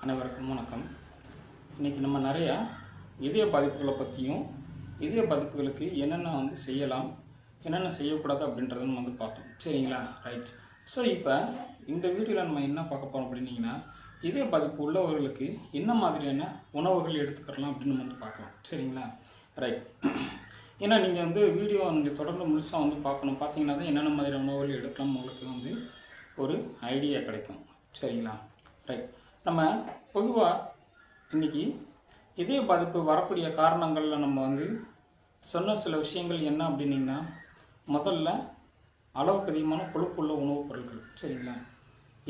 அனைவருக்கும் வணக்கம். இன்றைக்கி நம்ம நிறையா இதய பாதிப்புகளை பற்றியும் இதய பாதிப்புகளுக்கு என்னென்ன செய்யலாம், என்னென்ன செய்யக்கூடாது அப்படின்றத நம்ம பார்த்தோம். சரிங்களா? ரைட். ஸோ இப்போ இந்த வீடியோவில் நம்ம என்ன பார்க்க போகிறோம் அப்படின்னீங்கன்னா, இதய பாதிப்பு உள்ளவர்களுக்கு என்ன மாதிரியான உணவுகள் எடுத்துக்கலாம் அப்படின்னு நம்ம பார்க்கலாம். சரிங்களா? ரைட். ஏன்னா நீங்கள் வீடியோ நீங்கள் தொடர்ந்து முழுசாக பார்க்கணும். பார்த்தீங்கன்னா தான் என்னென்ன மாதிரியான உணவுகள் எடுக்கலாம் உங்களுக்கு ஒரு ஐடியா கிடைக்கும். சரிங்களா? ரைட். நம்ம பொதுவாக இன்றைக்கி இதய பாதிப்பு வரக்கூடிய காரணங்களில் நம்ம சொன்ன சில விஷயங்கள் என்ன அப்படின்னிங்கன்னா, முதல்ல அளவுக்கு அதிகமான கொழுப்புள்ள உணவுப் பொருட்கள். சரிங்களா?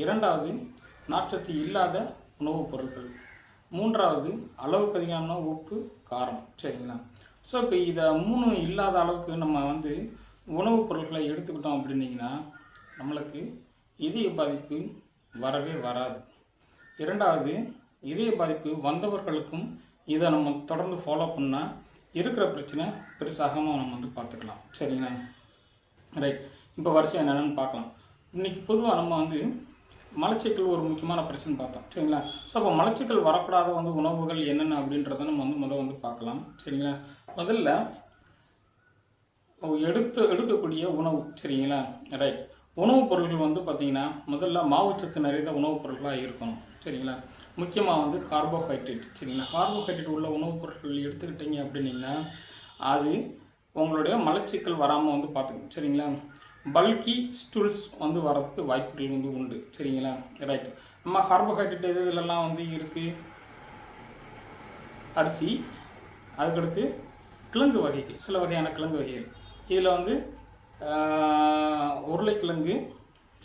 இரண்டாவது நார்ச்சத்து இல்லாத உணவுப் பொருட்கள். மூன்றாவது அளவுக்கு அதிகமான உப்பு, காரம். சரிங்களா? ஸோ இப்போ இதை மூணும் இல்லாத அளவுக்கு நம்ம உணவுப் பொருட்களை எடுத்துக்கிட்டோம் அப்படின்னிங்கன்னா நம்மளுக்கு இதய பாதிப்பு வரவே வராது. இரண்டாவது, இதய பாதிப்பு வந்தவர்களுக்கும் இதை நம்ம தொடர்ந்து ஃபாலோ பண்ணால் இருக்கிற பிரச்சனை பெருசாகாமல் நம்ம பார்த்துக்கலாம். சரிங்களா? ரைட். இப்போ வரிசை என்னென்னு பார்க்கலாம். இன்றைக்கி பொதுவாக நம்ம மலச்சிக்கல் ஒரு முக்கியமான பிரச்சனை பார்த்தோம். சரிங்களா? ஸோ அப்போ மலச்சிக்கல் வரக்கூடாத உணவுகள் என்னென்ன அப்படின்றத நம்ம பார்க்கலாம். சரிங்களா? முதல்ல எடுக்கக்கூடிய உணவு. சரிங்களா? ரைட். உணவுப் பொருட்கள் பார்த்திங்கன்னா முதல்ல மாவுச்சத்து நிறைந்த உணவுப் பொருட்களாக இருக்கணும். சரிங்களா? முக்கியமாக கார்போஹைட்ரேட். சரிங்களா? கார்போஹைட்ரேட் உள்ள உணவுப் பொருட்கள் எடுத்துக்கிட்டிங்க அப்படின்னிங்கன்னா அது உங்களுடைய மலச்சிக்கல் வராமல் பார்த்துக்கணும். சரிங்களா? பல்கி ஸ்டூல்ஸ் வரதுக்கு வாய்ப்புகள் உண்டு. சரிங்களா? ரைட். நம்ம கார்போஹைட்ரேட் இதெல்லாம் இருக்குது. அரிசி, அதுக்கடுத்து கிழங்கு வகைகள், சில வகையான கிழங்கு வகைகள். இதில் உருளைக்கிழங்கு,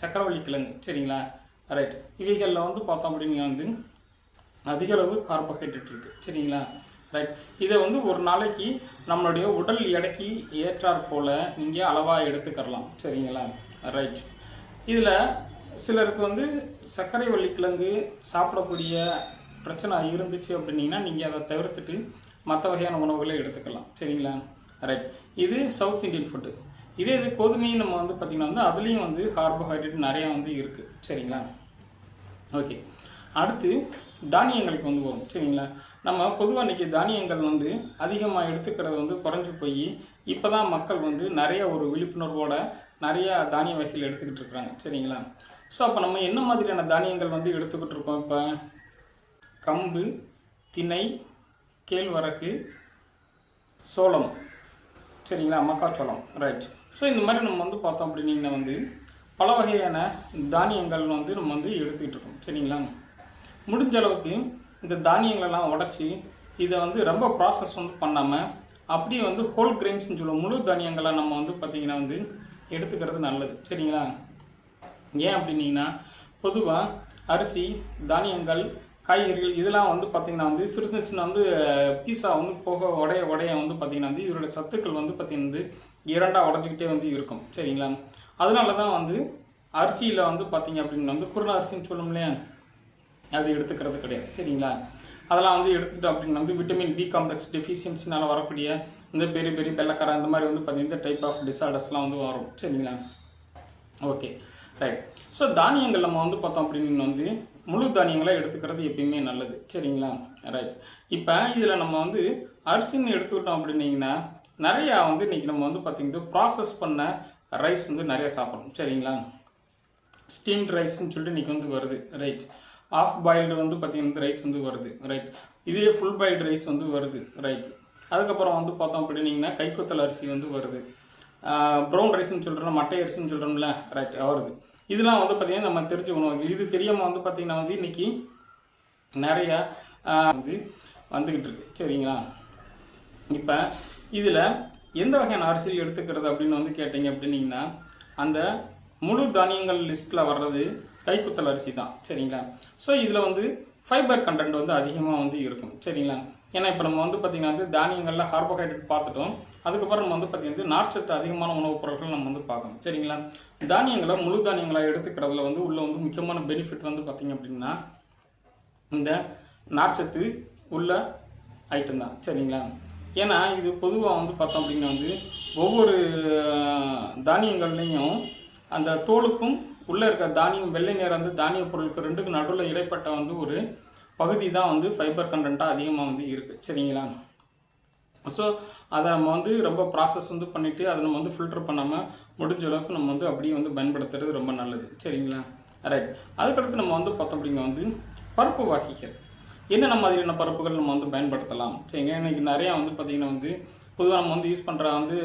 சக்கரவள்ளி கிழங்கு. சரிங்களா? ரைட். இவைகளில் பார்த்தோம் அப்படின்னு அதிக அளவு கார்போஹைட்ரேட் இருக்குது. சரிங்களா? ரைட். இதை ஒரு நாளைக்கு நம்மளுடைய உடல் எடைக்கு ஏற்றாற் போல் நீங்கள் அளவாக எடுத்துக்கலாம். சரிங்களா? ரைட். இதில் சிலருக்கு சர்க்கரை வள்ளிக்கிழங்கு சாப்பிடக்கூடிய பிரச்சனை இருந்துச்சு அப்படின்னிங்கன்னா நீங்கள் அதை தவிர்த்துட்டு மற்ற வகையான உணவுகளை எடுத்துக்கலாம். சரிங்களா? ரைட். இது சவுத் இண்டியன் ஃபுட்டு. இது கோதுமையும் நம்ம பார்த்திங்கன்னா அதுலேயும் கார்போஹைட்ரேட் நிறையா இருக்குது. சரிங்களா? ஓகே. அடுத்து தானியங்களுக்கு வரும். சரிங்களா? நம்ம பொதுவாக இன்றைக்கி தானியங்கள் அதிகமாக எடுத்துக்கிறது குறைஞ்சி போய் இப்போ தான் மக்கள் நிறைய ஒரு விழிப்புணர்வோடு நிறையா தானிய வகைகள் எடுத்துக்கிட்டு இருக்கிறாங்க. சரிங்களா? ஸோ அப்போ நம்ம என்ன மாதிரியான தானியங்கள் எடுத்துக்கிட்டு இருக்கோம்? இப்போ கம்பு, திணை, கேழ்வரகு, சோளம். சரிங்களா? மக்காச்சோளம். ரைட். ஸோ இந்த மாதிரி நம்ம பார்த்தோம் அப்படின்னீங்கன்னா பல வகையான தானியங்கள் நம்ம எடுத்துக்கிட்டு இருக்கோம். சரிங்களா? முடிஞ்ச அளவுக்கு இந்த தானியங்களெல்லாம் உடச்சி இதை ரொம்ப ப்ராசஸ் பண்ணாமல் அப்படியே ஹோல் கிரெயின்ஸ்னு சொல்லுவோம், முழு தானியங்களை நம்ம பார்த்திங்கன்னா எடுத்துக்கிறது நல்லது. சரிங்களா? ஏன் அப்படின்னிங்கன்னா பொதுவாக அரிசி, தானியங்கள், காய்கறிகள் இதெல்லாம் பார்த்திங்கன்னா சிறு சின்ன பீஸா போக உடைய பார்த்திங்கன்னா இதோடைய சத்துக்கள் பார்த்திங்கன்னா இரண்டாக உடஞ்சிக்கிட்டே இருக்கும். சரிங்களா? அதனால தான் அரிசியில் பார்த்திங்க அப்படின்னு குருணை அரிசின்னு சொல்லும் இல்லையா, அது எடுத்துக்கிறது கிடையாது. சரிங்களா? அதெல்லாம் எடுத்துக்கிட்டோம் அப்படின்னு விட்டமின் பி காம்ப்ளெக்ஸ் டெஃபிஷியன்சினால் வரக்கூடிய பெரிய பெரிய வெள்ளைக்காரம் இந்த மாதிரி பார்த்திங்கன்னா இந்த டைப் ஆஃப் டிஸார்டர்ஸ்லாம் வரும். சரிங்களா? ஓகே. ரைட். ஸோ தானியங்கள் நம்ம பார்த்தோம் அப்படின்னு முழு தானியங்களாக எடுத்துக்கிறது எப்பயுமே நல்லது. சரிங்களா? ரைட். இப்போ இதில் நம்ம அரிசின்னு எடுத்துக்கிட்டோம் அப்படின்னிங்கன்னா நிறையா இன்றைக்கி நம்ம பார்த்திங்கன்னா ப்ராசஸ் பண்ண ரைஸ் நிறையா சாப்பிட்றோம். சரிங்களா? ஸ்டீம்டு ரைஸ்ன்னு சொல்லிட்டு இன்றைக்கி வருது. ரைட். ஆஃப் பாயில்டு பார்த்திங்கன்னா ரைஸ் வருது. ரைட். இதே ஃபுல் பாயில்டு ரைஸ் வருது. ரைட். அதுக்கப்புறம் பார்த்தோம் அப்படின்னிங்கன்னா கைக்குத்தல் அரிசி வருது. ப்ரௌன் ரைஸ்ன்னு சொல்கிறோம், மட்டை அரிசின்னு சொல்கிறோம்ல. ரைட். வருது. இதெல்லாம் பார்த்திங்கன்னா நம்ம தெரிஞ்சுக்கணும். இது தெரியாமல் பார்த்திங்கன்னா இன்றைக்கி நிறையா வந்துக்கிட்டு இருக்குது. சரிங்களா? இப்போ இதில் எந்த வகையான அரிசியில் எடுத்துக்கிறது அப்படின்னு கேட்டிங்க அப்படின்னிங்கன்னா அந்த முழு தானியங்கள் லிஸ்ட்டில் வர்றது கைக்குத்தல் அரிசி தான். சரிங்களா? ஸோ இதில் ஃபைபர் கண்டென்ட் அதிகமாக இருக்கும். சரிங்களா? ஏன்னா இப்போ நம்ம பார்த்திங்கன்னா தானியங்களில் கார்போஹைட்ரேட் பார்த்துட்டோம். அதுக்கப்புறம் நம்ம பார்த்திங்கன்னா நார்ச்சத்து அதிகமான உணவுப் பொருட்கள் நம்ம பார்க்கணும். சரிங்களா? தானியங்களை முழு தானியங்களை எடுத்துக்கிறதுல உள்ள முக்கியமான பெனிஃபிட் பார்த்திங்க அப்படின்னா இந்த நார்ச்சத்து உள்ள ஐட்டம் தான். சரிங்களா? ஏன்னா இது பொதுவாக பார்த்தோம் அப்படின்னா ஒவ்வொரு தானியங்கள்லேயும் அந்த தோலுக்கும் உள்ளே இருக்க தானியம் வெள்ளை நிறம் தானிய பொருளுக்கு ரெண்டுக்கு நடுவில் இடைப்பட்ட ஒரு பகுதி தான் வந்து ஃபைபர் கண்டென்ட்டாக அதிகமாக வந்து இருக்குது. சரிங்களா? ஸோ அதை நம்ம வந்து ரொம்ப ப்ராசஸ் வந்து பண்ணிவிட்டு அதை நம்ம வந்து ஃபில்டர் பண்ணாமல் முடிஞ்ச அளவுக்கு நம்ம வந்து அப்படியே வந்து பயன்படுத்துறது ரொம்ப நல்லது. சரிங்களா? ரைட். அதுக்கடுத்து நம்ம வந்து பார்த்தோம் அப்படிங்க வந்து பருப்பு வகைகள் என்னென்ன மாதிரியான பருப்புகள் நம்ம வந்து பயன்படுத்தலாம். சரிங்க. இன்றைக்கி நிறையா வந்து பார்த்திங்கன்னா வந்து பொதுவாக நம்ம வந்து யூஸ் பண்ணுற வந்து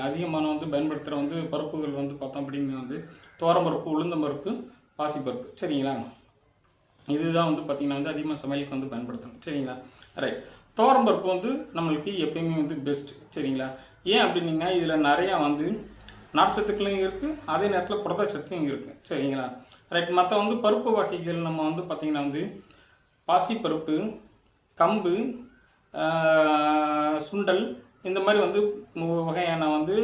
அதிகமான வந்து பயன்படுத்துகிற வந்து பருப்புகள் வந்து பார்த்தோம் அப்படிங்க வந்து துவரம்பருப்பு, உளுந்தம்பருப்பு, பாசிப்பருப்பு. சரிங்களா? இதுதான் வந்து பார்த்திங்கன்னா வந்து அதிகமாக சமையலுக்கு வந்து பயன்படுத்தணும். சரிங்களா? ரைட். துவரம்பருப்பு வந்து நம்மளுக்கு எப்பயுமே வந்து பெஸ்ட். சரிங்களா? ஏன் அப்படின்னீங்கன்னா இதில் நிறையா வந்து நார்ச்சத்துக்களும் இருக்குது, அதே நேரத்தில் புரதச்சத்தும் இருக்குது. சரிங்களா? ரைட். மற்ற வந்து பருப்பு வகைகள் நம்ம வந்து பார்த்திங்கன்னா வந்து பாசிப்பருப்பு, கம்பு, சுண்டல், இந்த மாதிரி வந்து வகையான வந்து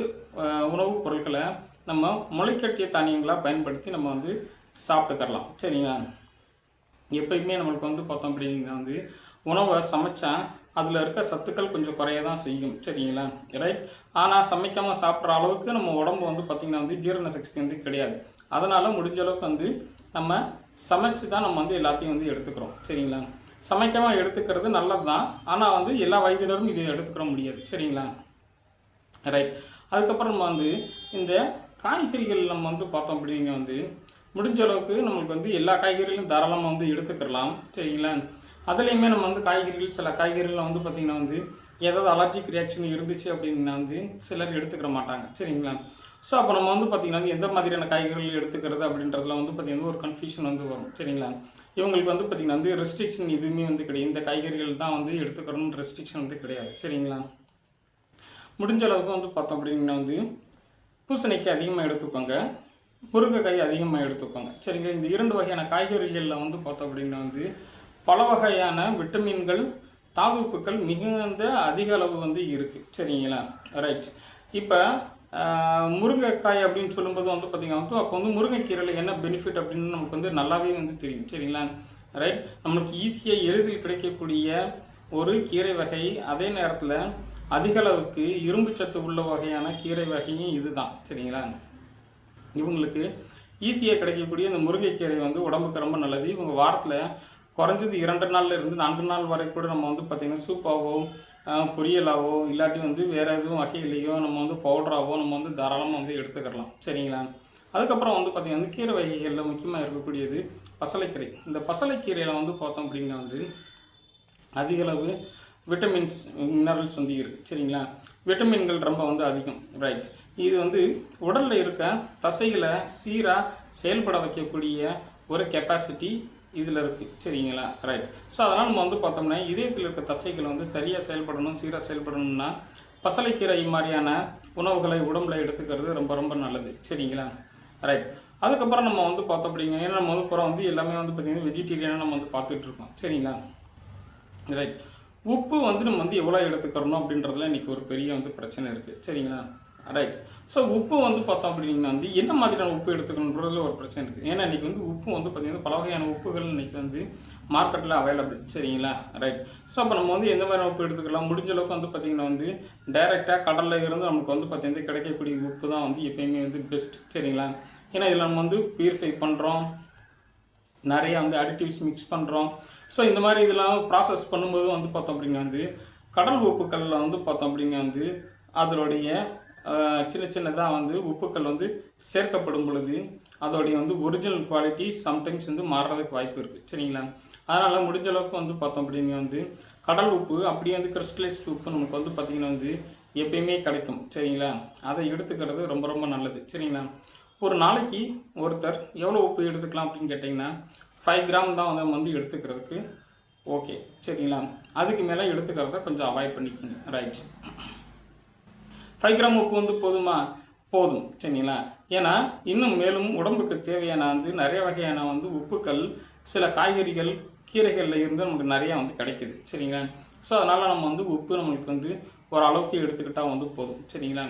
உணவுப் பொருட்களை நம்ம முளைக்கட்டிய தானியங்களாக பயன்படுத்தி நம்ம வந்து சாப்பிட்டுக்கலாம். சரிங்களா? எப்பயுமே நம்மளுக்கு வந்து பார்த்தோம் அப்படின்னா வந்து உணவை சமைச்சா அதில் இருக்க சத்துக்கள் கொஞ்சம் குறைய தான் செய்யும். சரிங்களா? ரைட். ஆனால் சமைக்காமல் சாப்பிட்ற அளவுக்கு நம்ம உடம்பு வந்து பார்த்திங்கன்னா வந்து ஜீரண சக்தி வந்து கிடையாது. அதனால் முடிஞ்ச அளவுக்கு வந்து நம்ம சமைச்சு தான் நம்ம வந்து எல்லாத்தையும் வந்து எடுத்துக்கிறோம். சரிங்களா? சமைக்காமல் எடுத்துக்கிறது நல்லது தான், ஆனால் வந்து எல்லா வயதினரும் இதை எடுத்துக்கிற முடியாது. சரிங்களா? ரைட். அதுக்கப்புறம் நம்ம வந்து இந்த காய்கறிகள் நம்ம வந்து பார்த்தோம் அப்படிங்க வந்து முடிஞ்ச அளவுக்கு நம்மளுக்கு வந்து எல்லா காய்கறிகளும் தாராளமாக வந்து எடுத்துக்கலாம். சரிங்களா? அதுலேயுமே நம்ம வந்து காய்கறிகள் சில காய்கறிகள் வந்து பார்த்திங்கன்னா வந்து ஏதாவது அலர்ஜிக் ரியாக்ஷன் இருந்துச்சு அப்படின்னா வந்து சிலர் எடுத்துக்கிற மாட்டாங்க. சரிங்களா? ஸோ அப்போ நம்ம வந்து பார்த்திங்கன்னா வந்து எந்த மாதிரியான காய்கறிகள் எடுத்துக்கிறது அப்படின்றதுல வந்து பார்த்திங்கன்னா ஒரு கன்ஃபியூஷன் வந்து வரும். சரிங்களா? இவங்களுக்கு வந்து பார்த்திங்கன்னா வந்து ரெஸ்ட்ரிக்ஷன் எதுவுமே வந்து கிடையாது. இந்த காய்கறிகள் தான் வந்து எடுத்துக்கிறோம்னு ரெஸ்ட்ரிக்ஷன் வந்து கிடையாது. சரிங்களா? முடிஞ்ச அளவுக்கு வந்து பார்த்தோம் அப்படின்னா வந்து பூசணிக்காய் அதிகமாக எடுத்துக்கோங்க, முருங்கைக்காய் அதிகமாக எடுத்துக்கோங்க. சரிங்களா? இந்த 2 வகையான காய்கறிகளில் வந்து பார்த்தோம் அப்படின்னா வந்து பல வகையான விட்டமின்கள், தாதுப்புக்கள் மிகுந்த அதிக அளவு வந்து இருக்குது. சரிங்களா? ரைட். இப்போ முருங்கைக்காய் அப்படின்னு சொல்லும்போது வந்து பார்த்திங்கன்னா வந்து அப்போ வந்து முருங்கைக்கீரையில் என்ன பெனிஃபிட் அப்படின்னு நமக்கு வந்து நல்லாவே வந்து தெரியும். சரிங்களா? ரைட். நம்மளுக்கு ஈஸியாக எளிதில் கிடைக்கக்கூடிய ஒரு கீரை வகை, அதே நேரத்தில் அதிக அளவுக்கு இரும்பு சத்து உள்ள வகையான கீரை வகையும் இது தான். சரிங்களா? இவங்களுக்கு ஈஸியாக கிடைக்கக்கூடிய இந்த முருங்கைக்கீரை வந்து உடம்புக்கு ரொம்ப நல்லது. இவங்க வாரத்தில் குறைஞ்சது 2 நாளில் இருந்து 4 நாள் வரை கூட நம்ம வந்து பார்த்திங்கன்னா சூப்பாவோ, பொரியலாவோ, இல்லாட்டி வந்து வேறு எதுவும் வகையிலையோ நம்ம வந்து பவுடராகவோ நம்ம வந்து தாராளமாக வந்து எடுத்துக்கலாம். சரிங்களா? அதுக்கப்புறம் வந்து பார்த்திங்கன்னா கீரை வகைகளில் முக்கியமாக இருக்கக்கூடியது பசலைக்கீரை. இந்த பசலைக்கீரையில் வந்து பார்த்தோம் அப்படின்னா வந்து அதிகளவு விட்டமின்ஸ், மினரல்ஸ் வந்து இருக்குது. சரிங்களா? விட்டமின்கள் ரொம்ப வந்து அதிகம். ரைட். இது வந்து உடலில் இருக்க தசைகளை சீராக செயல்பட வைக்கக்கூடிய ஒரு கெப்பாசிட்டி இதில் இருக்குது. சரிங்களா? ரைட். ஸோ அதனால் நம்ம வந்து பார்த்தோம்னா இதயத்தில் இருக்க தசைகள் வந்து சரியாக செயல்படணும், சீராக செயல்படணும்னா பசலைக்கீரை மாதிரியான உணவுகளை உடம்புல எடுத்துக்கிறது ரொம்ப ரொம்ப நல்லது. சரிங்களா? ரைட். அதுக்கப்புறம் நம்ம வந்து பார்த்தோம் அப்படிங்க, ஏன்னா நம்ம வந்து புறம் வந்து எல்லாமே வந்து பார்த்திங்கன்னா வெஜிடேரியனாக நம்ம வந்து பார்த்துட்ருக்கோம். சரிங்களா? ரைட். உப்பு வந்து நம்ம வந்து எவ்வளோ எடுத்துக்கிறணும் அப்படின்றதுல இன்றைக்கி ஒரு பெரிய வந்து பிரச்சனை இருக்குது. சரிங்களா? ரைட். ஸோ உப்பு வந்து பார்த்தோம் அப்படின்னா வந்து என்ன மாதிரியான உப்பு எடுத்துக்கணுன்றதுல ஒரு பிரச்சனை இருக்குது. ஏன்னா இன்றைக்கி வந்து உப்பு வந்து பார்த்திங்கன்னா பல வகையான உப்புகள் இன்றைக்கி வந்து மார்க்கெட்டில் அவைலபிள். சரிங்களா? ரைட். ஸோ அப்போ நம்ம வந்து எந்த மாதிரியான உப்பு எடுத்துக்கலாம், முடிஞ்ச அளவுக்கு வந்து பார்த்திங்கன்னா வந்து டைரெக்டாக கடலில் இருந்து நமக்கு வந்து பார்த்திங்கன்னா கிடைக்கக்கூடிய உப்பு தான் வந்து எப்போயுமே வந்து பெஸ்ட். சரிங்களா? ஏன்னா இதில் நம்ம வந்து பியூரிஃபை பண்ணுறோம், நிறையா வந்து அடிட்டிவ்ஸ் மிக்ஸ் பண்ணுறோம். ஸோ இந்த மாதிரி இதெல்லாம் ப்ராசஸ் பண்ணும்போது வந்து பார்த்தோம் அப்படின்னா வந்து கடல் உப்புக்களில் வந்து பார்த்தோம் அப்படின்னா வந்து அதனுடைய சின்ன சின்னதாக வந்து உப்புக்கள் வந்து சேர்க்கப்படும் பொழுது அதோடைய வந்து ஒரிஜினல் குவாலிட்டி சம்டைம்ஸ் வந்து மாறுறதுக்கு வாய்ப்பு இருக்குது. சரிங்களா? அதனால் முடிஞ்ச அளவுக்கு வந்து பார்த்தோம் அப்படின்னா வந்து கடல் உப்பு அப்படியே வந்து கிறிஸ்டலைஸ்ட் உப்பு நமக்கு வந்து பார்த்திங்கன்னா வந்து எப்பயுமே கிடைக்கும். சரிங்களா? அதை எடுத்துக்கிறது ரொம்ப ரொம்ப நல்லது. சரிங்களா? ஒரு நாளைக்கு ஒருத்தர் எவ்வளோ உப்பு எடுத்துக்கலாம் அப்படின்னு கேட்டிங்கன்னா 5 கிராம் தான் வந்து நம்ம வந்து எடுத்துக்கிறதுக்கு ஓகே. சரிங்களா? அதுக்கு மேலே எடுத்துக்கிறத கொஞ்சம் அவாய்ட் பண்ணிக்கோங்க. ரைட். 5 கிராம் உப்பு வந்து போதுமா? போதும். சரிங்களா? ஏன்னா இன்னும் மேலும் உடம்புக்கு தேவையான வந்து நிறைய வகையான வந்து உப்புக்கள் சில காய்கறிகள், கீரைகளில் இருந்து நமக்கு நிறையா வந்து கிடைக்கிது. சரிங்களா? ஸோ அதனால் நம்ம வந்து உப்பு நம்மளுக்கு வந்து ஒரு அளவுக்கு எடுத்துக்கிட்டால் வந்து போதும். சரிங்களா?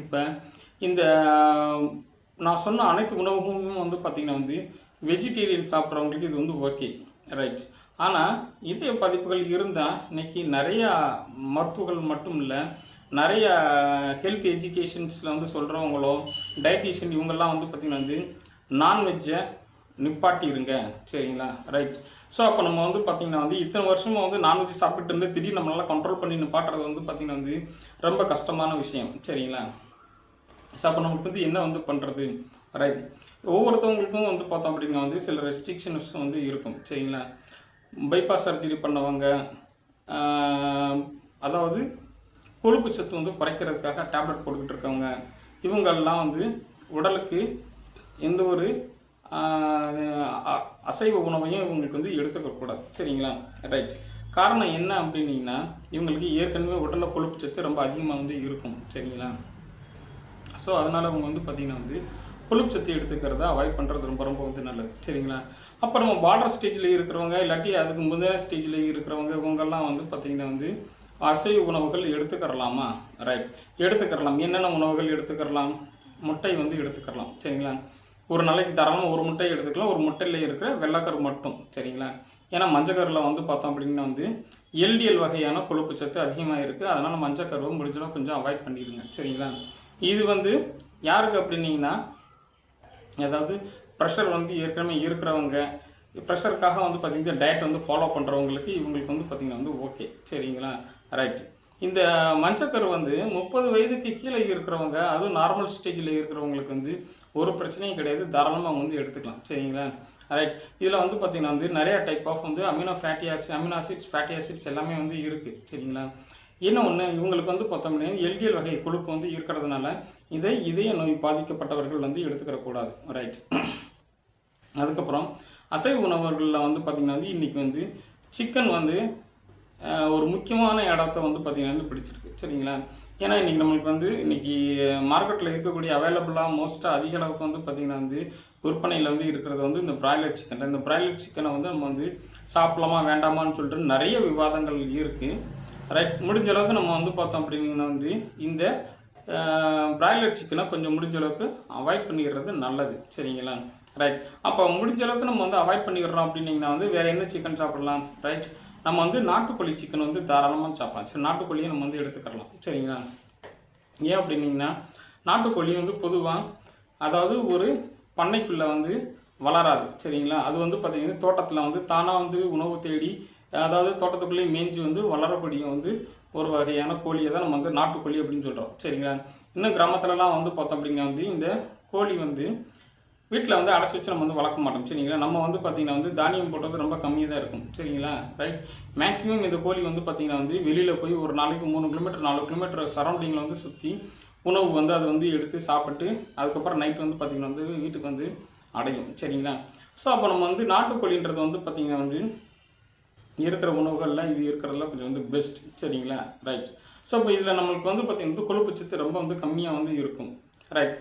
இப்போ இந்த நான் சொன்ன அனைத்து உணவுகளும் வந்து பார்த்திங்கன்னா வந்து வெஜிடேரியன் சாப்பிட்றவங்களுக்கு இது வந்து ஓகே. ரைட். ஆனால் இதய பதிப்புகள் இருந்தால் இன்றைக்கி நிறையா மருத்துவர்கள் மட்டும் இல்லை, நிறைய ஹெல்த் எஜுகேஷன்ஸில் வந்து சொல்கிறவங்களோ டயட்டீஷியன் இவங்கெல்லாம் வந்து பார்த்திங்கன்னா வந்து நான்வெஜ்ஜை நிப்பாட்டிருங்க. சரிங்களா? ரைட். ஸோ அப்போ நம்ம வந்து பார்த்திங்கன்னா வந்து இத்தனை வருஷமாக வந்து நான்வெஜ் சாப்பிட்டு இருந்து திடீர்னு நம்மளால் கண்ட்ரோல் பண்ணி நிப்பாட்டுறது வந்து பார்த்திங்கன்னா வந்து ரொம்ப கஷ்டமான விஷயம். சரிங்களா? ஸோ அப்போ நமக்கு வந்து என்ன வந்து பண்ணுறது? ரைட். ஒவ்வொருத்தவங்களுக்கும் வந்து பார்த்தோம் அப்படின்னா வந்து சில ரெஸ்ட்ரிக்ஷன்ஸ் வந்து இருக்கும். சரிங்களா? பைபாஸ் சர்ஜரி பண்ணவங்க, அதாவது கொழுப்பு சத்து வந்து குறைக்கிறதுக்காக டேப்லெட் போட்டுக்கிட்டு இருக்கவங்க, இவங்கெல்லாம் வந்து உடலுக்கு எந்த ஒரு அசைவ உணவையும் இவங்களுக்கு வந்து எடுத்துக்கக்கூடாது. சரிங்களா? ரைட். காரணம் என்ன அப்படின்னீங்கன்னா, இவங்களுக்கு ஏற்கனவே உடலில் கொழுப்பு சத்து ரொம்ப அதிகமாக வந்து இருக்கும். சரிங்களா? ஸோ அதனால் அவங்க வந்து பார்த்திங்கன்னா வந்து கொழுப்பு சத்து எடுத்துக்கிறத அவாய்ட் பண்ணுறது ரொம்ப ரொம்ப வந்து நல்லது. சரிங்களா? அப்போ நம்ம பார்டர் ஸ்டேஜில் இருக்கிறவங்க, இல்லாட்டி அதுக்கு முந்தின ஸ்டேஜில் இருக்கிறவங்க, இவங்கெல்லாம் வந்து பார்த்திங்கன்னா வந்து அசைவ உணவுகள் எடுத்துக்கிறலாமா? ரைட். எடுத்துக்கிறலாம். என்னென்ன உணவுகள் எடுத்துக்கிறலாம்? முட்டை வந்து எடுத்துக்கிறலாம். சரிங்களா? ஒரு நாளைக்கு தாராளமாக ஒரு முட்டை எடுத்துக்கலாம். ஒரு முட்டையில் இருக்கிற வெள்ளைக்கரு மட்டும். சரிங்களா? ஏன்னா மஞ்சக்கருவில் வந்து பார்த்தோம் அப்படின்னா வந்து எல்டிஎல் வகையான கொழுப்பு சத்து அதிகமாக இருக்குது. அதனால் மஞ்சக்கருவை முடிஞ்சளவு கொஞ்சம் அவாய்ட் பண்ணிடுங்க. சரிங்களா? இது வந்து யாருக்கு அப்படின்னீங்கன்னா, அதாவது ப்ரெஷர் வந்து ஏற்கனவே இருக்கிறவங்க, ப்ரெஷருக்காக வந்து பார்த்திங்கன்னா டயட் வந்து ஃபாலோ பண்ணுறவங்களுக்கு இவங்களுக்கு வந்து பார்த்திங்கன்னா வந்து ஓகே. சரிங்களா? ரைட். இந்த மஞ்சக்கரு வந்து 30 வயதுக்கு கீழே இருக்கிறவங்க, அதுவும் நார்மல் ஸ்டேஜில் இருக்கிறவங்களுக்கு வந்து ஒரு பிரச்சனையும் கிடையாது. தாராளமாக அவங்க வந்து எடுத்துக்கலாம். சரிங்களா? ரைட். இதில் வந்து பார்த்திங்கன்னா வந்து நிறையா டைப் ஆஃப் வந்து அமினோ ஆசிட்ஸ், ஃபேட்டி ஆசிட்ஸ் எல்லாமே வந்து இருக்குது. சரிங்களா? என்ன ஒன்று, இவங்களுக்கு வந்து பார்த்தோம்னா எல்டிஎல் வகை கொழுப்பு வந்து இருக்கிறதுனால இதய நோய் பாதிக்கப்பட்டவர்கள் வந்து எடுத்துக்கிறக்கூடாது. ரைட். அதுக்கப்புறம் அசைவ உணவுகளில் வந்து பார்த்திங்கன்னா வந்து இன்றைக்கி வந்து சிக்கன் வந்து ஒரு முக்கியமான இடத்த வந்து பார்த்திங்கன்னா வந்து பிடிச்சிருக்கு. சரிங்களா? ஏன்னா இன்றைக்கி நம்மளுக்கு வந்து இன்றைக்கி மார்க்கெட்டில் இருக்கக்கூடிய அவைலபிளாக மோஸ்ட்டாக அதிக அளவுக்கு வந்து பார்த்திங்கன்னா வந்து விற்பனையில் வந்து இருக்கிறது வந்து இந்த பிராய்லர் சிக்கன். இந்த பிராய்லர் சிக்கனை வந்து நம்ம வந்து சாப்பிடலாமா வேண்டாமான்னு சொல்லிட்டு நிறைய விவாதங்கள் இருக்குது. ரைட். முடிஞ்ச அளவுக்கு நம்ம வந்து பார்த்தோம் அப்படின்னா வந்து இந்த பிராய்லர் சிக்கனை கொஞ்சம் முடிஞ்ச அளவுக்கு அவாய்ட் பண்ணிடுறது நல்லது. சரிங்களா? ரைட். அப்போ முடிஞ்ச அளவுக்கு நம்ம வந்து அவாய்ட் பண்ணிடுறோம் அப்படின்னிங்கன்னா வந்து வேறு என்ன சிக்கன் சாப்பிடலாம்? ரைட். நம்ம வந்து நாட்டுக்கோழி சிக்கன் வந்து தாராளமாக சாப்பிடலாம். சரி, நாட்டுக்கோழியை நம்ம வந்து எடுத்துக்கலாம். சரிங்களா? ஏன் அப்படின்னிங்கன்னா, நாட்டுக்கோழி வந்து பொதுவாக அதாவது ஒரு பண்ணைக்குள்ளே வந்து வளராது. சரிங்களா? அது வந்து பார்த்திங்கன்னா தோட்டத்தில் வந்து தானாக வந்து உணவு தேடி, அதாவது தோட்டத்துக்குள்ளேயே மேய்ஞ்சி வந்து வளரக்கூடிய வந்து ஒரு வகையான கோழியை தான் நம்ம வந்து நாட்டுக்கோழி அப்படின்னு சொல்கிறோம். சரிங்களா? இன்னும் கிராமத்துலலாம் வந்து பார்த்தோம் அப்படின்னா வந்து இந்த கோழி வந்து வீட்டில் வந்து அடைச்சி வச்சு நம்ம வந்து வளர்க்க மாட்டோம். சரிங்களா? நம்ம வந்து பார்த்திங்கன்னா வந்து தானியம் போடுறது ரொம்ப கம்மியாக தான் இருக்கும். சரிங்களா? ரைட். மேக்ஸிமம் இந்த கோழி வந்து பார்த்திங்கன்னா வந்து வெளியில் போய் ஒரு நாளைக்கு 3 கிலோமீட்டர் 4 கிலோமீட்டர் சரௌண்டிங்கில் வந்து சுற்றி உணவு வந்து அதை வந்து எடுத்து சாப்பிட்டு அதுக்கப்புறம் நைட்டு வந்து பார்த்திங்கன்னா வந்து வீட்டுக்கு வந்து அடையும். சரிங்களா? ஸோ அப்போ நம்ம வந்து நாட்டுக்கோழின்றது வந்து பார்த்திங்கன்னா வந்து இருக்கிற உணவுகளில் இது இருக்கிறதுல கொஞ்சம் வந்து பெஸ்ட். சரிங்களா? ரைட். ஸோ இப்போ இதில் நம்மளுக்கு வந்து பார்த்திங்கன்னா கொழுப்பு சத்து ரொம்ப வந்து கம்மியாக வந்து இருக்கும். ரைட்.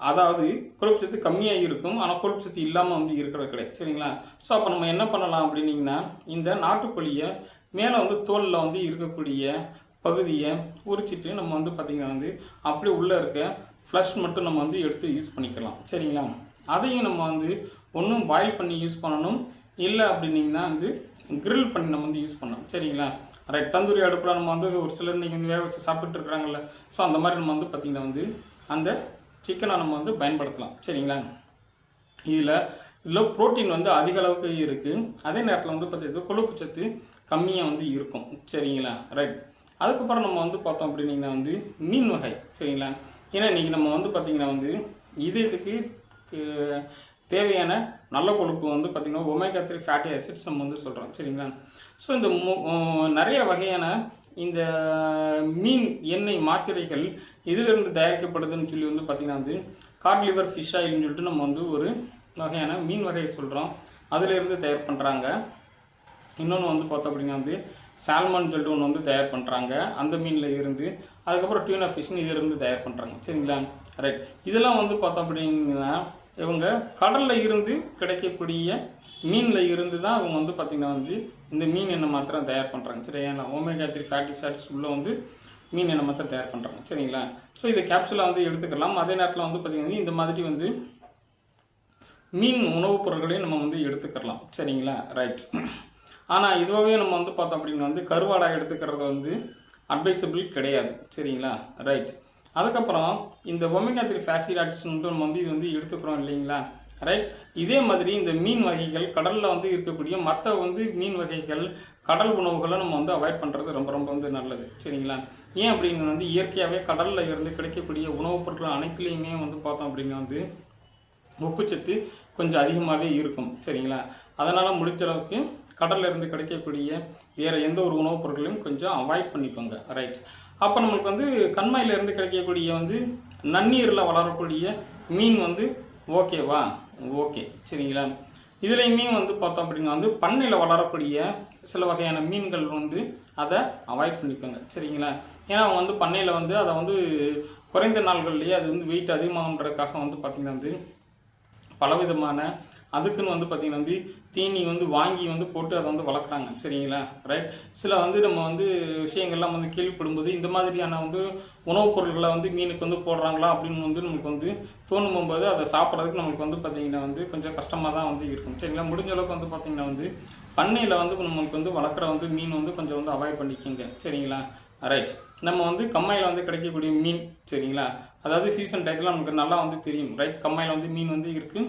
அதாவது கொழுப்பு சத்து கம்மியாக இருக்கும், ஆனால் கொழுப்பு சத்து இல்லாமல் வந்து இருக்கிறது கிடையாது. சரிங்களா? ஸோ அப்போ நம்ம என்ன பண்ணலாம் அப்படின்னிங்கன்னா, இந்த நாட்டுக்கோழியை மேலே வந்து தோலில் வந்து இருக்கக்கூடிய பகுதியை உரிச்சிட்டு நம்ம வந்து பார்த்திங்கன்னா வந்து அப்படியே உள்ளே இருக்க ஃப்ளஷ் மட்டும் நம்ம வந்து எடுத்து யூஸ் பண்ணிக்கலாம். சரிங்களா? அதையும் நம்ம வந்து ஒன்றும் பாயில் பண்ணி யூஸ் பண்ணணும், இல்லை அப்படின்னிங்கன்னா வந்து கிரில் பண்ணி நம்ம வந்து யூஸ் பண்ணலாம். சரிங்களா? ரைட். தந்தூரி அடுப்பில் நம்ம வந்து ஒரு சிலர் நீங்கள் வந்து வேக வச்சு சாப்பிட்டு இருக்கிறாங்கல்ல, ஸோ அந்த மாதிரி நம்ம வந்து பார்த்திங்கன்னா வந்து அந்த சிக்கனை நம்ம வந்து பயன்படுத்தலாம். சரிங்களா? இதில் ப்ரோட்டீன் வந்து அதிக அளவுக்கு இருக்குது. அதே நேரத்தில் வந்து பார்த்திங்கன்னா கொழுப்பு சத்து கம்மியாக வந்து இருக்கும். சரிங்களா? ரைட். அதுக்கப்புறம் நம்ம வந்து பார்த்தோம் அப்படின்னிங்கன்னா வந்து மீன் வகை. சரிங்களா? ஏன்னா இன்றைக்கி நம்ம வந்து பார்த்திங்கன்னா வந்து இதயத்துக்கு தேவையான நல்ல கொழுப்பு வந்து பார்த்திங்கன்னா ஒமேகா 3 ஃபேட்டி ஆசிட்ஸ் நம்ம வந்து சொல்கிறோம். சரிங்களா? ஸோ இந்த நிறைய வகையான இந்த மீன் எண்ணெய் மாத்திரைகள் இதிலிருந்து தயாரிக்கப்படுதுன்னு சொல்லி வந்து பார்த்திங்கன்னா வந்து காட் லிவர் ஃபிஷ் ஆயில்னு சொல்லிட்டு நம்ம வந்து ஒரு வகையான மீன் வகையை சொல்கிறோம். அதிலிருந்து தயார் பண்ணுறாங்க. இன்னொன்று வந்து பார்த்தோம் அப்படின்னா வந்து சால்மன் சொல்லிட்டு ஒன்று வந்து தயார் பண்ணுறாங்க அந்த மீனில் இருந்து. அதுக்கப்புறம் டியூனா ஃபிஷ்னு இதிலிருந்து தயார் பண்ணுறாங்க. சரிங்களா? ரைட். இதெல்லாம் வந்து பார்த்தோம் அப்படின்னா இவங்க கடலில் இருந்து கிடைக்கக்கூடிய மீனில் இருந்து தான் அவங்க வந்து பார்த்திங்கன்னா வந்து இந்த மீன் எண்ணெய் மாத்திரம் தயார் பண்ணுறாங்க. சரிங்களா? ஒமேகா 3 ஃபேட்டி ஆசிட்ஸ் உள்ள வந்து மீன் எண்ணெய் மாத்திரம் தயார் பண்ணுறாங்க. சரிங்களா? ஸோ இதை கேப்சூலாக வந்து எடுத்துக்கலாம். அதே நேரத்தில் வந்து பார்த்திங்கன்னா இந்த மாதிரி வந்து மீன் உணவுப் பொருட்களையும் நம்ம வந்து எடுத்துக்கலாம். சரிங்களா? ரைட். ஆனால் இதுவாகவே நம்ம வந்து பார்த்தோம் அப்படின்னா வந்து கருவாடை எடுத்துக்கிறது வந்து அட்வைசபிள் கிடையாது. சரிங்களா? ரைட். அதுக்கப்புறம் இந்த ஒமேகா 3 ஃபேட்டி ஆசிட்ஸ் நம்ம வந்து இது வந்து எடுத்துக்கிறோம் இல்லைங்களா? ரைட். இதே மாதிரி இந்த மீன் வகைகள் கடலில் வந்து இருக்கக்கூடிய மற்ற வந்து மீன் வகைகள் கடல் உணவுகளை நம்ம வந்து அவாய்ட் பண்ணுறது ரொம்ப ரொம்ப வந்து நல்லது. சரிங்களா? ஏன் அப்படின்னு வந்து இயற்கையாகவே கடலில் இருந்து கிடைக்கக்கூடிய உணவுப் பொருட்கள் அனைத்துலேயுமே வந்து பார்த்தோம் அப்படின்னா வந்து உப்புச்சத்து கொஞ்சம் அதிகமாகவே இருக்கும். சரிங்களா? அதனால் முடிஞ்ச அளவுக்கு கடலில் இருந்து கிடைக்கக்கூடிய வேறு எந்த ஒரு உணவுப் பொருட்களையும் கொஞ்சம் அவாய்ட் பண்ணிக்கோங்க. ரைட். அப்போ நம்மளுக்கு வந்து கண்மாயிலிருந்து கிடைக்கக்கூடிய வந்து நன்னீரில் வளரக்கூடிய மீன் வந்து ஓகேவா? ஓகே. சரிங்களா? இதுலேயுமே வந்து பார்த்தோம் அப்படின்னா வந்து பண்ணையில் வளரக்கூடிய சில வகையான மீன்கள் வந்து அதை அவாய்ட் பண்ணிக்கோங்க. சரிங்களா? ஏன்னா அவங்க வந்து பண்ணையில் வந்து அதை வந்து குறைந்த நாள்கள்லேயே அது வந்து வெயிட் அதிகமாகன்றதுக்காக வந்து பார்த்திங்கன்னா வந்து பலவிதமான அதுக்குன்னு வந்து பார்த்திங்கன்னா வந்து தீனி வந்து வாங்கி வந்து போட்டு அதை வந்து வளர்க்குறாங்க. சரிங்களா? ரைட். சில வந்து நம்ம வந்து விஷயங்கள்லாம் வந்து கேள்விப்படும்போது இந்த மாதிரியான வந்து உணவுப் பொருட்களை வந்து மீனுக்கு வந்து போடுறாங்களா அப்படின்னு வந்து நமக்கு வந்து தோணும்போது அதை சாப்பிட்றதுக்கு நம்மளுக்கு வந்து பார்த்திங்கன்னா வந்து கொஞ்சம் கஷ்டமாக தான் வந்து இருக்கும். சரிங்களா? முடிஞ்ச அளவுக்கு வந்து பார்த்திங்கன்னா வந்து பண்ணையில் வந்து நம்மளுக்கு வந்து வளர்க்குற வந்து மீன் வந்து கொஞ்சம் வந்து அவாய்ட் பண்ணிக்கோங்க. சரிங்களா? ரைட். நம்ம வந்து கம்மாயில் வந்து கிடைக்கக்கூடிய மீன், சரிங்களா, அதாவது சீசன் டயத்தில் நமக்கு நல்லா வந்து தெரியும். ரைட். கம்மாயில் வந்து மீன் வந்து இருக்குது,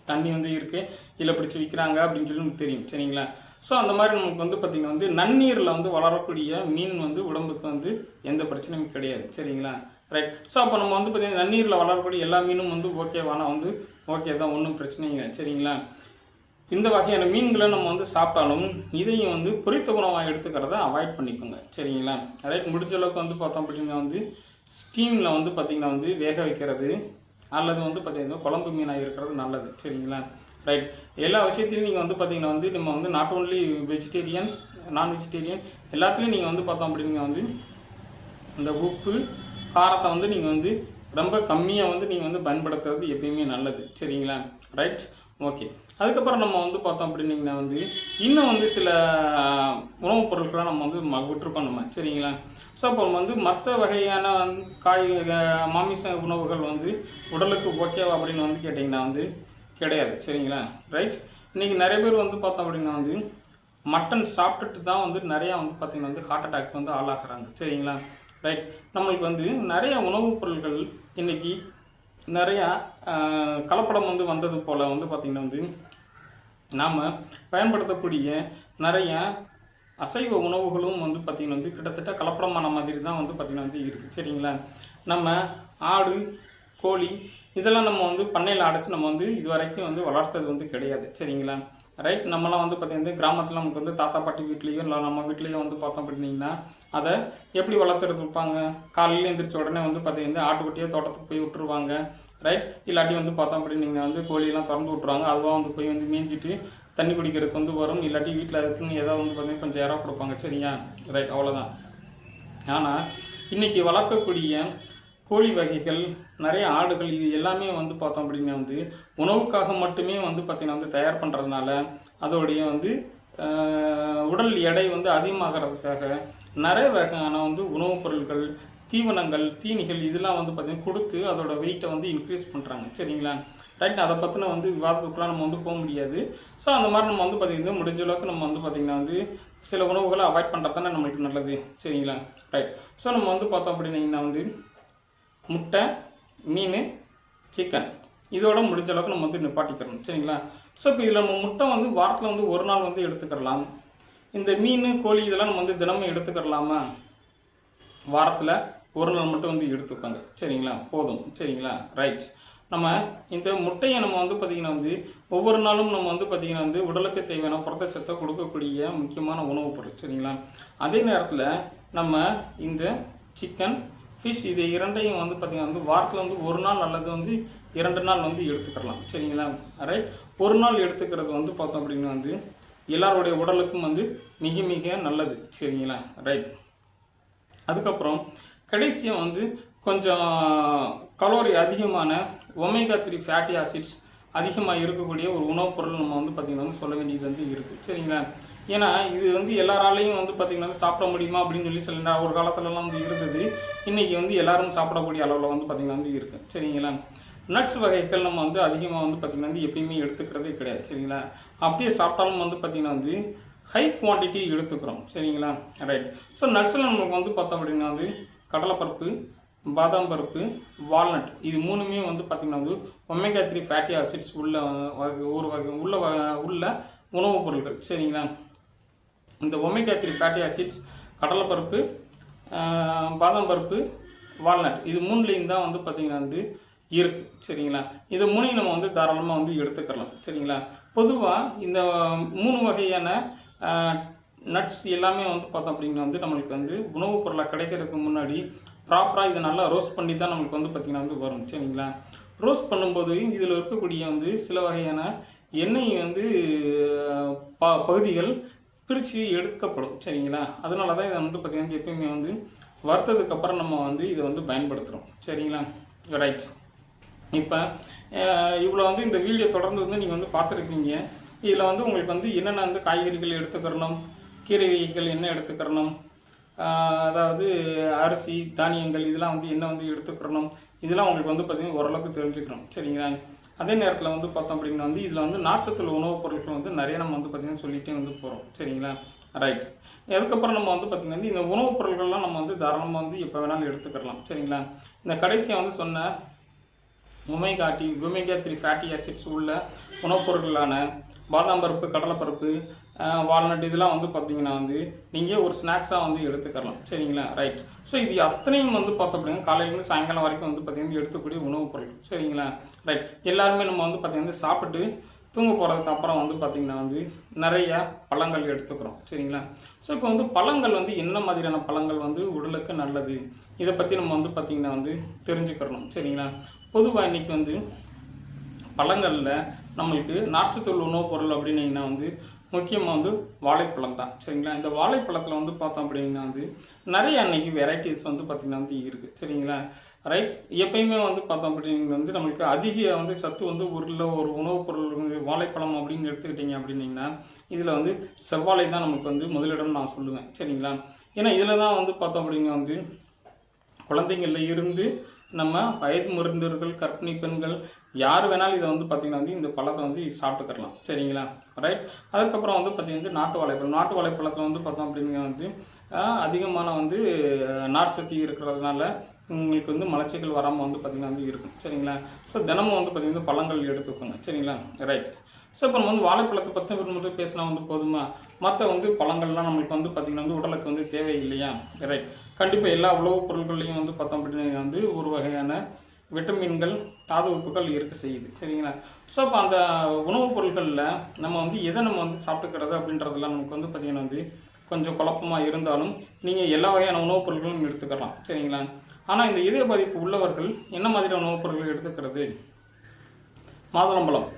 தண்ணி வந்து இருக்குது, இல்லை பிடிச்சி விற்கிறாங்க அப்படின்னு சொல்லி நமக்கு தெரியும். சரிங்களா? ஸோ அந்த மாதிரி நமக்கு வந்து பார்த்திங்கன்னா வந்து நன்னீரில் வந்து வளரக்கூடிய மீன் வந்து உடம்புக்கு வந்து எந்த பிரச்சனையும் கிடையாது. சரிங்களா? ரைட். ஸோ அப்போ நம்ம வந்து பார்த்திங்கன்னா நன்னீரில் வளரக்கூடிய எல்லா மீனும் வந்து ஓகேவானா வந்து ஓகே தான், ஒன்றும் பிரச்சனைங்க. சரிங்களா? இந்த வகையான மீன்களை நம்ம வந்து சாப்பிட்டாலும் இதையும் வந்து பொரித்த உணவாக எடுத்துக்கிறத அவாய்ட் பண்ணிக்கோங்க. சரிங்களா? ரைட். முடிஞ்ச அளவுக்கு வந்து பார்த்தோம் அப்படின்னா வந்து ஸ்டீமில் வந்து பார்த்திங்கன்னா வந்து வேக வைக்கிறது அல்லது வந்து பார்த்திங்கன்னா குழம்பு மீனாக இருக்கிறது நல்லது. சரிங்களா? ரைட். எல்லா விஷயத்துலையும் நீங்கள் வந்து பார்த்திங்கன்னா வந்து நம்ம வந்து நாட் ஓன்லி வெஜிடேரியன், நான் வெஜிடேரியன் எல்லாத்துலேயும் நீங்கள் வந்து பார்த்தோம் அப்படின்னா வந்து இந்த உப்பு காரத்தை வந்து நீங்கள் வந்து ரொம்ப கம்மியாக வந்து நீங்கள் வந்து பயன்படுத்துறது எப்பயுமே நல்லது. சரிங்களா? ரைட். ஓகே. அதுக்கப்புறம் நம்ம வந்து பார்த்தோம் அப்படின்னிங்கன்னா வந்து இன்னும் வந்து சில உணவுப் பொருட்களை நம்ம வந்து விட்டுருக்கோம் நம்ம. சரிங்களா? ஸோ அப்போ வந்து மற்ற வகையான காய் மாமிச உணவுகள் வந்து உடலுக்கு ஓகேவா அப்படின்னு வந்து கேட்டிங்கன்னா வந்து கிடையாது. சரிங்களா? ரைட். இன்றைக்கி நிறைய பேர் வந்து பார்த்தோம் அப்படின்னா வந்து மட்டன் சாப்பிட்டுட்டு தான் வந்து நிறையா வந்து பார்த்திங்கன்னா வந்து ஹார்ட் அட்டாக் வந்து ஆளாகிறாங்க. சரிங்களா? ரைட். நம்மளுக்கு வந்து நிறையா உணவுப் பொருட்கள் இன்றைக்கி நிறையா கலப்படம் வந்து வந்தது போல் வந்து பார்த்திங்கன்னா வந்து நாம் பயன்படுத்தக்கூடிய நிறைய அசைவ உணவுகளும் வந்து பார்த்திங்கன்னா வந்து கிட்டத்தட்ட கலப்படமான மாதிரி தான் வந்து பார்த்திங்கன்னா வந்து இருக்குது. சரிங்களா? நம்ம ஆடு, கோழி இதெல்லாம் நம்ம வந்து பண்ணையில் அடைச்சி நம்ம வந்து இது வரைக்கும் வந்து வளர்த்தது வந்து கிடையாது. சரிங்களா? ரைட். நம்மளாம் வந்து பார்த்திங்கன்னா கிராமத்தில் நமக்கு வந்து தாத்தா பாட்டி வீட்லேயோ இல்லை நம்ம வீட்லேயோ வந்து பார்த்தோம் அப்படின்னிங்கன்னா அதை எப்படி வளர்த்துறது இருப்பாங்க, காலையில் எழுந்திரிச்ச உடனே வந்து பார்த்திங்கன்னா ஆட்டுக்குட்டியோ தோட்டத்துக்கு போய் விட்டுருவாங்க. ரைட். இல்லாட்டி வந்து பார்த்தோம் அப்படின்னிங்கன்னா வந்து கோழியெல்லாம் திறந்து விட்ருவாங்க, அதுவாக வந்து போய் வந்து மேய்ஞ்சிட்டு தண்ணி குடிக்கிறதுக்கு வந்து வரும். இல்லாட்டி வீட்டில் அதுக்குன்னு ஏதாவது வந்து பார்த்திங்கன்னா கொஞ்சம் இடம் கொடுப்பாங்க. சரியா? ரைட். அவ்வளோதான். ஆனால் இன்றைக்கி வளர்க்கக்கூடிய கோழி வகைகள், நிறைய ஆடுகள் இது எல்லாமே வந்து பார்த்தோம் அப்படின்னா வந்து உணவுக்காக மட்டுமே வந்து பார்த்திங்கன்னா வந்து தயார் பண்ணுறதுனால அதோடைய வந்து உடல் எடை வந்து அதிகமாகிறதுக்காக நிறைய வகையான வந்து உணவுப் பொருட்கள், தீவனங்கள், தீனிகள் இதெல்லாம் வந்து பார்த்திங்கன்னா கொடுத்து அதோட வெயிட்டை வந்து இன்க்ரீஸ் பண்ணுறாங்க. சரிங்களா? ரைட். அதை பற்றின வந்து விவாதத்துக்குலாம் நம்ம வந்து போக முடியாது. ஸோ அந்த மாதிரி நம்ம வந்து பார்த்திங்கன்னா முடிஞ்ச அளவுக்கு நம்ம வந்து பார்த்திங்கன்னா வந்து சில உணவுகளை அவாய்ட் பண்ணுறது தானே நம்மளுக்கு நல்லது. சரிங்களா? ரைட். ஸோ நம்ம வந்து பார்த்தோம் அப்படின்னா வந்து முட்டை, மீன், சிக்கன் இதோட முடிஞ்ச அளவுக்கு நம்ம வந்து நிப்பாட்டிக்கிறோம். சரிங்களா? ஸோ இப்போ இதில் நம்ம முட்டை வந்து வாரத்தில் வந்து ஒரு நாள் வந்து எடுத்துக்கிறலாம். இந்த மீன், கோழி இதெல்லாம் நம்ம வந்து தினமும் எடுத்துக்கிறலாமா? வாரத்தில் ஒரு நாள் மட்டும் வந்து எடுத்துக்கோங்க. சரிங்களா? போதும். சரிங்களா? ரைட். நம்ம இந்த முட்டையை நம்ம வந்து பார்த்திங்கன்னா வந்து ஒவ்வொரு நாளும் நம்ம வந்து பார்த்திங்கன்னா வந்து உடலுக்கு தேவையான புரதச்சத்தை கொடுக்கக்கூடிய முக்கியமான உணவுப் பொருள். சரிங்களா? அதே நேரத்தில் நம்ம இந்த சிக்கன், ஃபிஷ் இது இரண்டையும் வந்து பார்த்திங்கன்னா வந்து வாரத்தில் வந்து ஒரு நாள் அல்லது வந்து 2 நாள் வந்து எடுத்துக்கலாம். சரிங்களா? ரைட். ஒரு நாள் எடுத்துக்கிறது வந்து பார்த்தோம் அப்படின்னா வந்து எல்லாருடைய உடலுக்கும் வந்து மிக மிக நல்லது. சரிங்களா? ரைட். அதுக்கப்புறம் கடைசியாக வந்து கொஞ்சம் கலோரி அதிகமான ஒமேகா 3 ஃபேட்டி ஆசிட்ஸ் அதிகமாக இருக்கக்கூடிய ஒரு உணவுப் பொருள் நம்ம வந்து பார்த்திங்கன்னா வந்து சொல்ல வேண்டியது வந்து இருக்குது. சரிங்களா? ஏன்னா இது வந்து எல்லாராலையும் வந்து பார்த்திங்கன்னா வந்து சாப்பிட முடியுமா அப்படின்னு சொல்லி சில ஒரு காலத்துலலாம் வந்து இருந்தது. இன்றைக்கி வந்து எல்லோரும் சாப்பிடக்கூடிய அளவில் வந்து பார்த்திங்கன்னா வந்து இருக்குது. சரிங்களா? நட்ஸ் வகைகள் நம்ம வந்து அதிகமாக வந்து பார்த்திங்கன்னா வந்து எப்பயுமே எடுத்துக்கிறதே கிடையாது. சரிங்களா? அப்படியே சாப்பிட்டாலும் வந்து பார்த்திங்கன்னா வந்து ஹை குவான்டிட்டி எடுத்துக்கிறோம். சரிங்களா? ரைட். ஸோ நட்ஸில் நமக்கு வந்து பார்த்தோம் அப்படின்னா வந்து கடலைப்பருப்பு, பாதாம் பருப்பு, வால்நட் இது மூணுமே வந்து பார்த்திங்கன்னா வந்து ஒமேகா 3 ஃபேட்டி ஆசிட்ஸ் உள்ள உள்ள உணவுப் பொருட்கள். சரிங்களா? இந்த ஒமேகா 3 ஃபேட்டி ஆசிட்ஸ் கடலைப்பருப்பு, பாதாம் பருப்பு, வால்நட் இது மூணுலேயும் தான் வந்து பார்த்திங்கன்னா வந்து இருக்குது. சரிங்களா? இது மூணையும் நம்ம வந்து தாராளமாக வந்து எடுத்துக்கலாம். சரிங்களா? பொதுவாக இந்த 3 வகையான நட்ஸ் எல்லாமே வந்து பார்த்தோம் அப்படின்னா வந்து நம்மளுக்கு வந்து உணவுப் பொருளாக கிடைக்கிறதுக்கு முன்னாடி ப்ராப்பராக இதை நல்லா ரோஸ்ட் பண்ணி தான் நம்மளுக்கு வந்து பார்த்திங்கன்னா வந்து வரும். சரிங்களா? ரோஸ்ட் பண்ணும்போது இதில் இருக்கக்கூடிய வந்து சில வகையான எண்ணெய் வந்து பகுதிகள் பிரித்து எடுக்கப்படும். சரிங்களா? அதனால தான் இதை வந்து பார்த்திங்கன்னா எப்பயுமே வந்து வறுத்ததுக்கப்புறம் நம்ம வந்து இதை வந்து பயன்படுத்துகிறோம். சரிங்களா? ரைட். இப்போ இவ்வளோ வந்து இந்த வீடியோ தொடர்ந்து வந்து நீங்கள் வந்து பார்த்துருக்கீங்க. இதில் வந்து உங்களுக்கு வந்து என்னென்ன வந்து காய்கறிகள் எடுத்துக்கிறணும், கீரை வகைகள் என்ன எடுத்துக்கிறணும், அதாவது அரிசி தானியங்கள் இதெல்லாம் வந்து என்ன வந்து எடுத்துக்கிறணும், இதெல்லாம் உங்களுக்கு வந்து பார்த்திங்கன்னா ஓரளவுக்கு தெரிஞ்சுக்கணும். சரிங்களா? அதே நேரத்தில் வந்து பார்த்தோம் அப்படின்னா வந்து இதில் வந்து நார்ச்சத்துள்ள உணவுப் பொருட்கள் வந்து நிறைய நம்ம வந்து பார்த்திங்கன்னா சொல்லிகிட்டே வந்து போகிறோம். சரிங்களா? ரைட். அதுக்கப்புறம் நம்ம வந்து பார்த்திங்கன்னா வந்து இந்த உணவுப் பொருட்கள்லாம் நம்ம வந்து தாராளமாக வந்து எப்போ வேணாலும் எடுத்துக்கலாம். சரிங்களா? இந்த கடைசியாக வந்து சொன்ன ஒமேகா 3 ஃபேட்டி ஆசிட்ஸ் உள்ள உணவுப் பொருட்களான பாதாம் பருப்பு, கடலைப்பருப்பு, வால்நட் இதெல்லாம் வந்து பார்த்திங்கன்னா வந்து நீங்கள் ஒரு ஸ்நாக்ஸாக வந்து எடுத்துக்கலாம். சரிங்களா? ரைட். ஸோ இது அத்தனையும் வந்து பார்த்தோம் அப்படின்னா காலையிலேருந்து சாயங்காலம் வரைக்கும் வந்து பார்த்திங்கன்னா எடுத்துக்கூடிய உணவுப் பொருட்கள். சரிங்களா? ரைட். எல்லாருமே நம்ம வந்து பார்த்திங்கன்னா சாப்பிட்டு தூங்க போகிறதுக்கு அப்புறம் வந்து பார்த்திங்கன்னா வந்து நிறையா பழங்கள் எடுத்துக்கிறோம். சரிங்களா? ஸோ இப்போ வந்து பழங்கள் வந்து என்ன மாதிரியான பழங்கள் வந்து உடலுக்கு நல்லது இதை பற்றி நம்ம வந்து பார்த்திங்கன்னா வந்து தெரிஞ்சுக்கிறணும். சரிங்களா? பொதுவாக இன்றைக்கி வந்து பழங்களில் நம்மளுக்கு நார்ச்சத்துள்ள உணவுப் பொருள் அப்படின்னீங்கன்னா வந்து முக்கியமாக வந்து வாழைப்பழம் தான். சரிங்களா? இந்த வாழைப்பழத்தில் வந்து பார்த்தோம் அப்படின்னா வந்து நிறைய அன்றைக்கி வெரைட்டிஸ் வந்து பார்த்திங்கன்னா வந்து இருக்குது. சரிங்களா? ரைட். எப்பயுமே வந்து பார்த்தோம் அப்படின்னா வந்து நம்மளுக்கு அதிக வந்து சத்து வந்து ஒரு உணவுப் பொருள் வாழைப்பழம் அப்படின்னு எடுத்துக்கிட்டிங்க அப்படின்னிங்கன்னா இதில் வந்து செவ்வாழை தான் நமக்கு வந்து முதலிடம் நான் சொல்லுவேன். சரிங்களா? ஏன்னா இதில் தான் வந்து பார்த்தோம் அப்படின்னா வந்து குழந்தைங்களில் இருந்து நம்ம வயது முதிர்ந்தவர்கள், கர்ப்பிணி பெண்கள் யார் வேணாலும் இதை வந்து பார்த்திங்கன்னா வந்து இந்த பழத்தை வந்து சாப்பிட்டுக்கலாம். சரிங்களா? ரைட். அதுக்கப்புறம் வந்து பார்த்திங்கன்னா நாட்டு வாழைப்பழத்தில் வந்து பார்த்தோம் அப்படின்னா வந்து அதிகமான வந்து நார்ச்சத்து இருக்கிறதுனால உங்களுக்கு வந்து மலச்சிக்கல் வராமல் வந்து பார்த்திங்கன்னா வந்து இருக்கும். சரிங்களா? ஸோ தினமும் வந்து பார்த்திங்கன்னா பழங்கள் எடுத்துக்கோங்க. சரிங்களா? ரைட். ஸோ இப்போ நம்ம வந்து வாழைப்பழத்தை பற்றி மட்டும் பேசினா வந்து போதுமா? மற்ற வந்து பழங்கள்லாம் நம்மளுக்கு வந்து பார்த்திங்கன்னா வந்து உடலுக்கு வந்து தேவை இல்லையா? ரைட். கண்டிப்பாக எல்லா உணவுப் பொருட்கள்லையும் வந்து பார்த்தோம் அப்படின்னா வந்து ஒரு வகையான விட்டமின்கள், தாது உப்புகள் இருக்க செய்யுது. சரிங்களா? ஸோ அப்போ அந்த உணவுப் பொருட்களில் நம்ம வந்து எதை நம்ம வந்து சாப்பிட்டுக்கிறது அப்படின்றதுலாம் நமக்கு வந்து பார்த்திங்கன்னா வந்து கொஞ்சம் குழப்பமாக இருந்தாலும் நீங்கள் எல்லா வகையான உணவுப் பொருட்களும் எடுத்துக்கலாம். சரிங்களா? ஆனால் இந்த இதய பாதிப்பு உள்ளவர்கள் என்ன மாதிரியான உணவுப் பொருட்கள் எடுத்துக்கிறது? மாதுளம்பழம்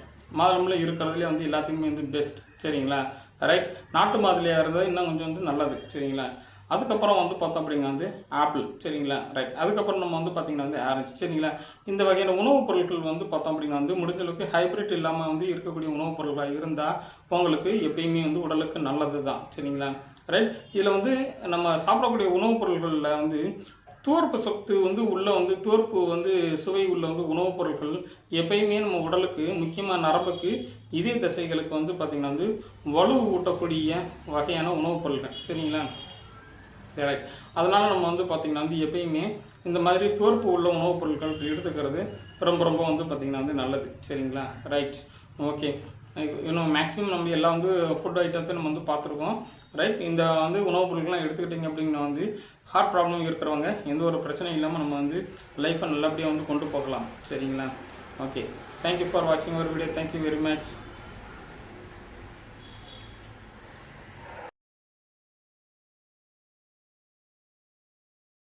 இருக்கிறதுலே வந்து எல்லாத்துக்குமே வந்து பெஸ்ட். சரிங்களா? ரைட். நாட்டு மாதுளையாக இருந்தால் இன்னும் கொஞ்சம் வந்து நல்லது. சரிங்களா? அதுக்கப்புறம் வந்து பார்த்தோம் அப்படின்னா வந்து ஆப்பிள். சரிங்களா? ரைட். அதுக்கப்புறம் நம்ம வந்து பார்த்திங்கன்னா வந்து ஆரஞ்சு. சரிங்களா? இந்த வகையான உணவுப் பொருட்கள் வந்து பார்த்தோம் அப்படின்னா வந்து முடிஞ்சளவுக்கு ஹைப்ரிட் இல்லாமல் வந்து இருக்கக்கூடிய உணவுப் பொருட்களாக இருந்தால் உங்களுக்கு எப்பயுமே வந்து உடலுக்கு நல்லது தான். சரிங்களா? ரைட். இதில் வந்து நம்ம சாப்பிடக்கூடிய உணவுப் பொருட்களில் வந்து தோற்பு சத்து வந்து உள்ள வந்து தோற்பு வந்து சுவை உள்ள வந்து உணவுப் பொருட்கள் எப்பயுமே நம்ம உடலுக்கு முக்கியமாக நரம்புக்கு இதய தசைகளுக்கு வந்து பார்த்திங்கன்னா வந்து வலு ஊட்டக்கூடிய வகையான உணவுப் பொருட்கள். சரிங்களா? ரைட். அதனால் நம்ம வந்து பார்த்திங்கன்னா வந்து எப்பயுமே இந்த மாதிரி தோற்பு உள்ள உணவுப் பொருட்கள் எடுத்துக்கிறது ரொம்ப வந்து பார்த்திங்கன்னா வந்து நல்லது. சரிங்களா? ரைட். ஓகே. இன்னும் மேக்ஸிமம் நம்ம எல்லாம் வந்து ஃபுட் ஐட்டத்தை நம்ம வந்து பார்த்துருக்கோம். ரைட். இந்த வந்து உணவுப் பொருட்கள்லாம் எடுத்துக்கிட்டிங்க அப்படின்னா வந்து ஹார்ட் ப்ராப்ளம் இருக்கிறவங்க எந்த ஒரு பிரச்சனையும் இல்லாமல் நம்ம வந்து லைஃப்பை நல்லபடியாக வந்து கொண்டு போகலாம். சரிங்களா? ஓகே. தேங்க்யூ ஃபார் வாட்சிங் அவர் வீடியோ. Thank you very much.